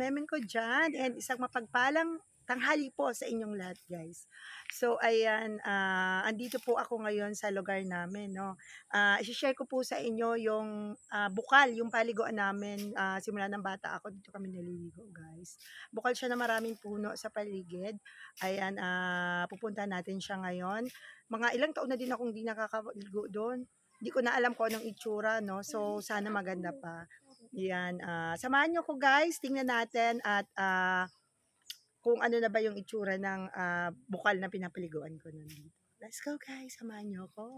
Clement ko dyan and isang mapagpalang tanghali po sa inyong lahat guys. So ayan, andito po ako ngayon sa lugar namin, no. I-share ko po sa inyo yung bukal, yung paliguan namin simula ng bata ako dito kami naliligo guys. Bukal siya na maraming puno sa paligid. Ayan, pupuntahan natin siya ngayon. Mga ilang taon na din akong hindi nakakaligo doon. Hindi ko na alam kung anong itsura, no. So sana maganda pa. Yan, samahan niyo ko guys, tingnan natin at kung ano na ba yung itsura ng bukal na pinapaliguan ko nun dito. Let's go guys, samahan niyo ko.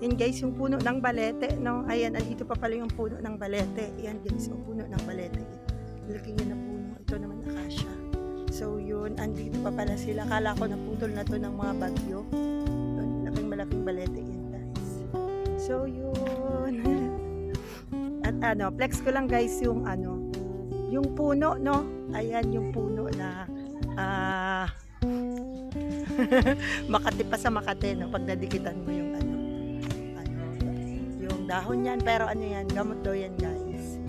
Yan guys, yung puno ng balete, no? Ayan, andito pa pala yung puno ng balete. Yan guys, yung puno ng balete. Laki niya na puno. Ito naman akasya. So yun, andito pa pala sila. Kala ko naputol na to ng mga bagyo. Yun, malaking balete yan guys. So yun. At flex ko lang guys yung yung puno, no? Ayan yung puno na Makati pa sa Makati, no? Pag nadikitan mo yung yung dahon yan, pero ano yan, gamot daw yan guys.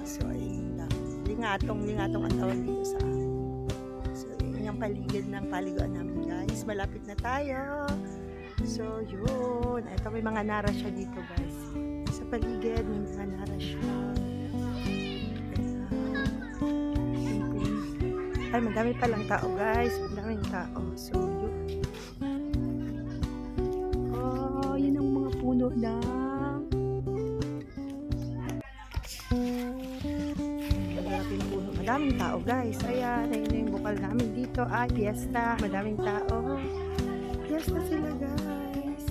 So ayun lang, lingatong ang tawag dito sa amin. So yun yung paligid ng paliguan namin guys, malapit na tayo. So yun, ito may mga nara siya dito guys, sa paligid may mga nara siya. Ay, madami palang tao guys, madaming tao. So yun, yun ang mga puno na madaming tao guys. Ayan, ayun na yung bukal namin dito. Fiesta, madaming tao. Fiesta sila guys.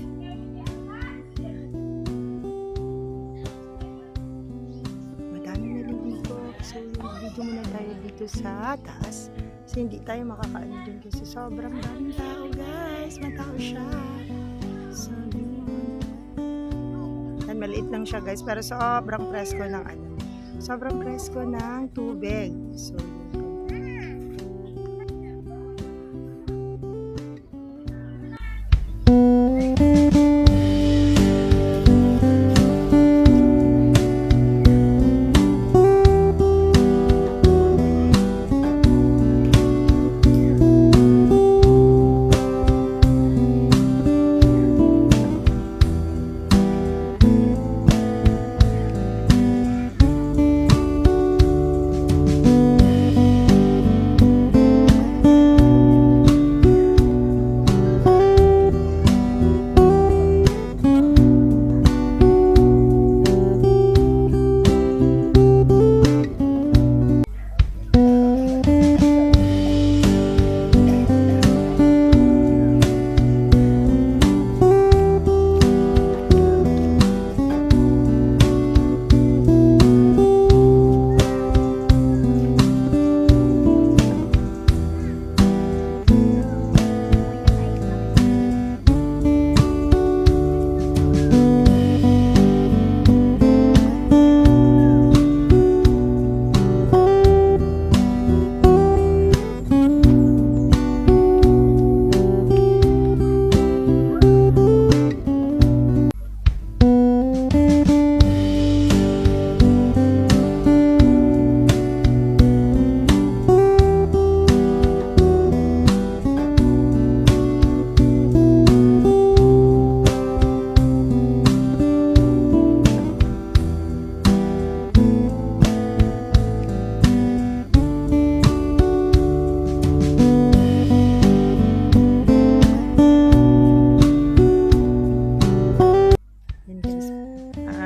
Madaming naliligo. So video muna tayo dito sa taas. Kasi hindi tayo makakaano dun kasi sobrang daming tao guys. Matao siya. So yun. And maliit lang siya guys, pero sobrang presko ng sobrang presko ng tubig. So,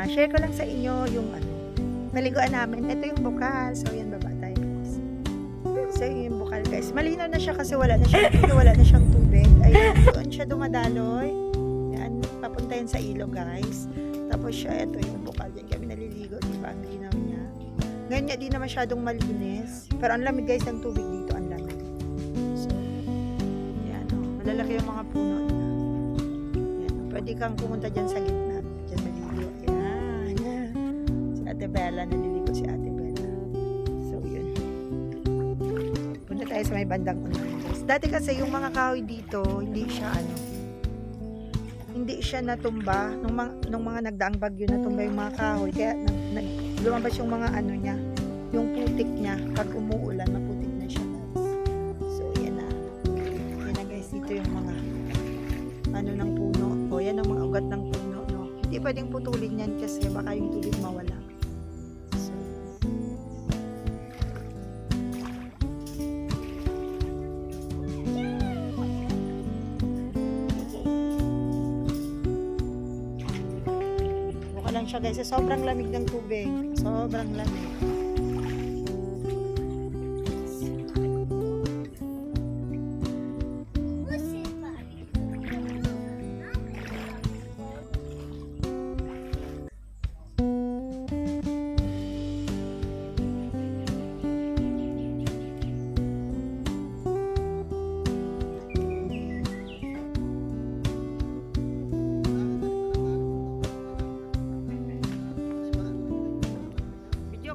share ko lang sa inyo yung ano, paliguan namin. Ito yung bukal. So, yan, baba tayo guys. So, yun yung bukal guys. Malinaw na siya kasi wala na siyang tubig. Ayun, doon siya dumadaloy. Yan, papunta yan sa ilog guys. Tapos siya, ito yung bukal. Yan kami naliligo, di ba? Ang linaw niya. Ganyan, di na masyadong malinis. Pero ang lamig guys ng tubig dito, ang lamig. So, yan, oh, malalaki yung mga puno niya. Yan, pwede kang pumunta dyan sa gitna. Dyan maliligo. Yan, yan. Si Ate Bella, naliligo si Ate Bella. So, yun. Punta tayo sa may bandang unahan guys. Dati kasi yung mga kahoy dito, hindi siya natumba nung mga nagdaang bagyo, natumba yung mga kahoy, kaya lumabas yung mga ano niya, yung putik niya. Pag umuulan, maputik na siya guys. So yan na guys, dito yung mga ano ng puno, o yan ang mga ugat ng puno, no? Hindi pwedeng putulin yan kasi baka yung tubig mawala. So lang siya guys, sobrang lamig ng tubig, sobrang lamig.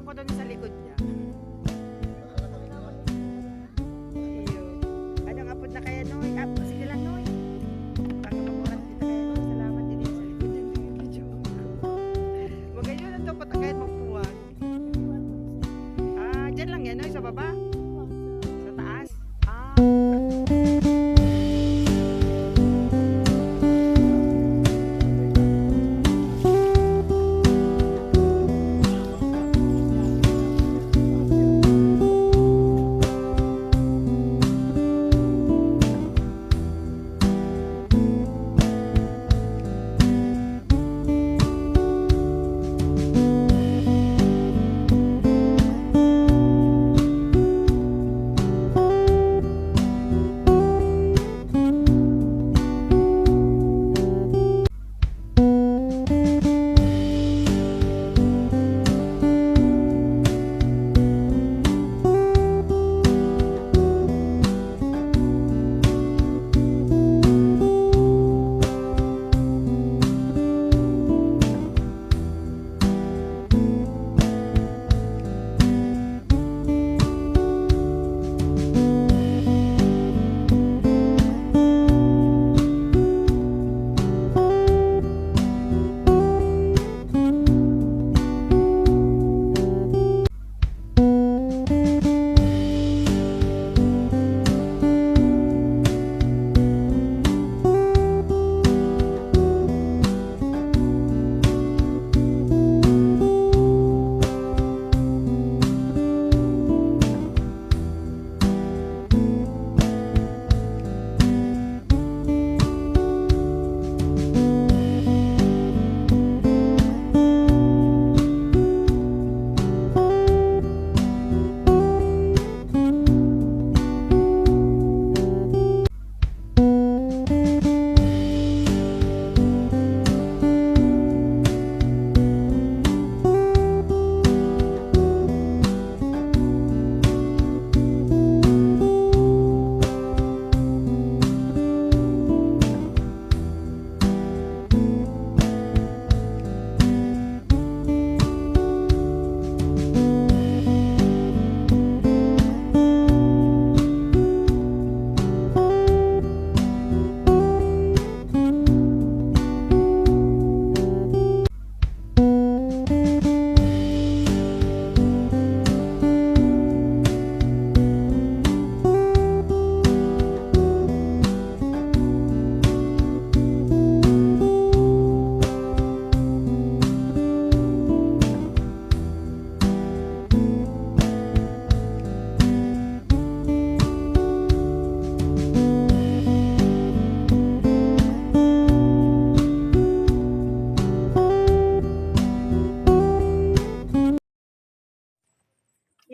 Ko doon sa likod niya. Ayun. Anong apod na kaya, Noy? Sige lang, Noy. Baka maguran kita kaya, Noy. Salamat din sa likod niya. Huwag ganyan lang ito, patagayat magpuwag. Dyan lang yan, Noy, sa baba. Sa taas.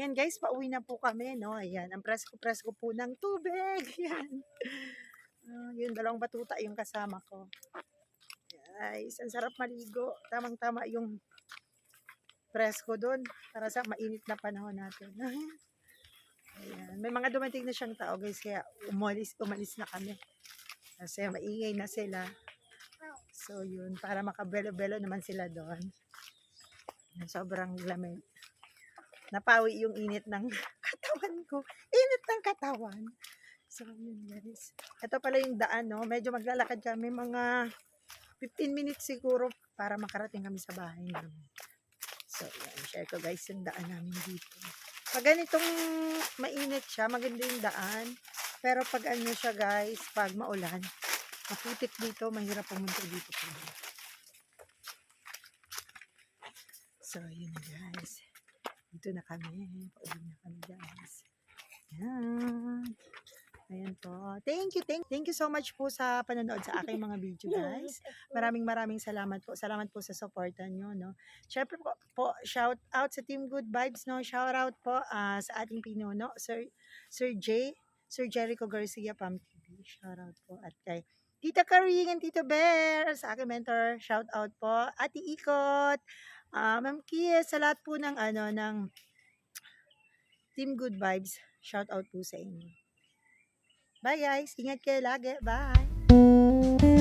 Yan guys, pauwi na po kami, no? Ayan, ang presko-presko po ng tubig. Yan. Yung dalawang batuta yung kasama ko. Guys, ang sarap maligo. Tamang-tama yung presko doon para sa mainit na panahon natin. Ayan. May mga dumating na siyang tao guys, kaya umalis na kami. Kasi maingay na sila. So yun, para makabelo-belo naman sila doon. Sobrang lamig. Napawi yung init ng katawan ko. Init ng katawan. So yun guys. Ito pala yung daan, no? Medyo maglalakad kami mga 15 minutes siguro para makarating kami sa bahay namin. So yan, share ko guys yung daan namin dito. Pag ganitong mainit siya, maganda yung daan. Pero pag ano siya guys, pag maulan, maputik dito, mahirap pumunta dito. So, yun na guys. Dito na kami. Pauwi na kami guys. Yan. Ayan po. Thank you so much po sa panonood sa aking mga video guys. Maraming salamat po. Salamat po sa suporta nyo, no. Syempre po shout out sa Team Good Vibes, no. Shout out po sa ating pinuno, Sir Jericho Garcia Pam TV. Shout out po at kay Tita Karing and Tito Bear, sa aking mentor. Shout out po. Ate Ikot, Ma'am Kia, sa lahat po ng ng Team Good Vibes. Shout out po sa inyo. Bye guys. Ingat kayo lagi. Bye.